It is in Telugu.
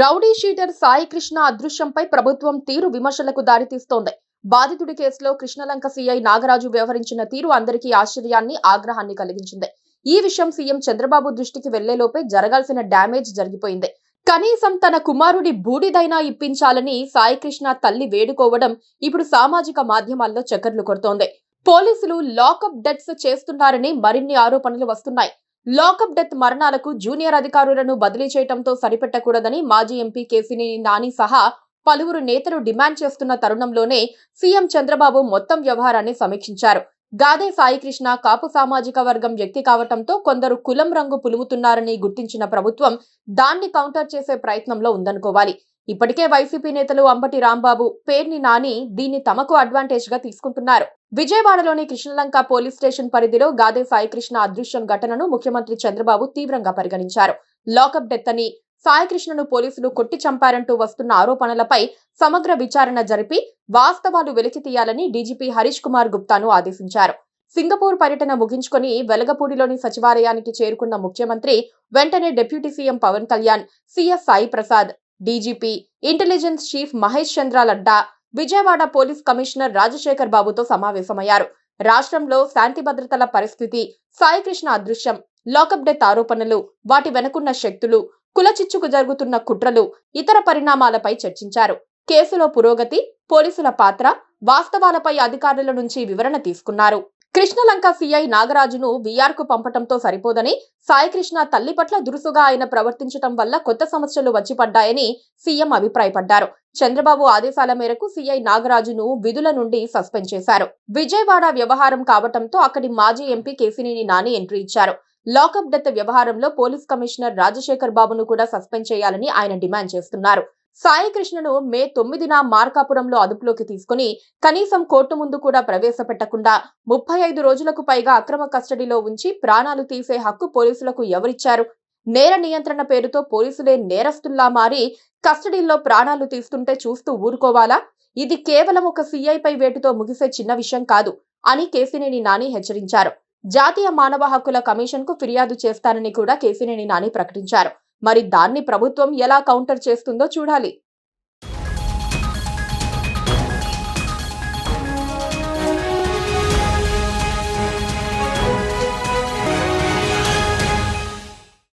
రౌడీ షీటర్ సాయి కృష్ణ అదృశ్యంపై ప్రభుత్వం తీరు విమర్శలకు దారితీస్తోంది. బాధితుడి కేసులో కృష్ణలంక సీఐ నాగరాజు వ్యవహరించిన తీరు అందరికీ ఆశ్చర్యాన్ని, ఆగ్రహాన్ని కలిగించింది. ఈ విషయం సీఎం చంద్రబాబు దృష్టికి వెళ్లేలోపే జరగాల్సిన డ్యామేజ్ జరిగిపోయింది. కనీసం తన కుమారుడి బూడిదైనా ఇప్పించాలని సాయి కృష్ణ తల్లి వేడుకోవడం ఇప్పుడు సామాజిక మాధ్యమాల్లో చక్కర్లు కొడుతోంది. పోలీసులు లాకప్ డెత్స్ చేస్తున్నారని మరిన్ని ఆరోపణలు వస్తున్నాయి. లాకప్ డెత్ మరణాలకు జూనియర్ అధికారులను బదిలీ చేయడంతో సరిపెట్టకూడదని మాజీ ఎంపీ కేసినేని నాని సహా పలువురు నేతలు డిమాండ్ చేస్తున్న తరుణంలోనే సీఎం చంద్రబాబు మొత్తం వ్యవహారాన్ని సమీక్షించారు. గాదే సాయికృష్ణ కాపు సామాజిక వర్గం వ్యక్తి కావటంతో కొందరు కులం రంగు పులుముతున్నారని గుర్తించిన ప్రభుత్వం దాన్ని కౌంటర్ చేసే ప్రయత్నంలో ఉందనుకోవాలి. ఇప్పటికే వైసీపీ నేతలు అంబటి రాంబాబు, పేర్ని నాని దీన్ని తమకు అడ్వాంటేజ్ గా తీసుకుంటున్నారు. విజయవాడలోని కృష్ణలంక పోలీస్ స్టేషన్ పరిధిలో గాదే సాయికృష్ణ అదృశ్యం ఘటనను ముఖ్యమంత్రి చంద్రబాబు తీవ్రంగా పరిగణించారు. లాకప్ డెత్ అని, సాయికృష్ణను పోలీసులు కొట్టి చంపారంటూ వస్తున్న ఆరోపణలపై సమగ్ర విచారణ జరిపి వాస్తవాలు వెలికి తీయాలని డీజీపీ హరీష్ కుమార్ గుప్తాను ఆదేశించారు. సింగపూర్ పర్యటన ముగించుకొని వెలగపూడిలోని సచివాలయానికి చేరుకున్న ముఖ్యమంత్రి వెంటనే deputy CM Pawan Kalyan, CS Sai Prasad, DGP, intelligence chief Mahesh Chandra Ladda, Vijayawada police commissioner Rajasekhar బాబుతో సమావేశమయ్యారు. రాష్ట్రంలో శాంతి భద్రతల పరిస్థితి, సాయికృష్ణ అదృశ్యం, లాకప్ డెత్ ఆరోపణలు, వాటి వెనుకున్న శక్తులు, కుల చిచ్చుకు జరుగుతున్న కుట్రలు, ఇతర పరిణామాలపై చర్చించారు. కేసులో పురోగతి, పోలీసుల పాత్ర, వాస్తవాలపై అధికారుల నుంచి వివరణ తీసుకున్నారు. కృష్ణలంక సీఐ నాగరాజును వీఆర్ కు పంపటంతో సరిపోదని, సాయికృష్ణ తల్లి పట్ల దురుసుగా ఆయన ప్రవర్తించడం వల్ల కొత్త సమస్యలు వచ్చి పడ్డాయని సీఎం అభిప్రాయపడ్డారు. చంద్రబాబు ఆదేశాల మేరకు సీఐ నాగరాజును విధుల నుండి సస్పెండ్ చేశారు. విజయవాడ వ్యవహారం కావటంతో అక్కడి మాజీ ఎంపీ కేసినేని నాని ఎంట్రీ ఇచ్చారు. లాకప్ డెత్ వ్యవహారంలో పోలీస్ కమిషనర్ రాజశేఖర్ బాబును కూడా సస్పెండ్ చేయాలని ఆయన డిమాండ్ చేస్తున్నారు. సాయికృష్ణను మే 9న మార్కాపురంలో అదుపులోకి తీసుకుని కనీసం కోర్టు ముందు కూడా ప్రవేశపెట్టకుండా 35 రోజులకు పైగా అక్రమ కస్టడీలో ఉంచి ప్రాణాలు తీసే హక్కు పోలీసులకు ఎవరిచ్చారు? నేర నియంత్రణ పేరుతో పోలీసులే నేరస్తుల్లా మారి కస్టడీల్లో ప్రాణాలు తీస్తుంటే చూస్తూ ఊరుకోవాలా? ఇది కేవలం ఒక సీఐపై వేటుతో ముగిసే చిన్న విషయం కాదు అని కేసినేని నాని హెచ్చరించారు. జాతీయ మానవ హక్కుల కమిషన్ కు ఫిర్యాదు చేస్తానని కూడా కేసినేని నాని ప్రకటించారు. మరి దాన్ని ప్రభుత్వం ఎలా కౌంటర్ చేస్తుందో చూడాలి.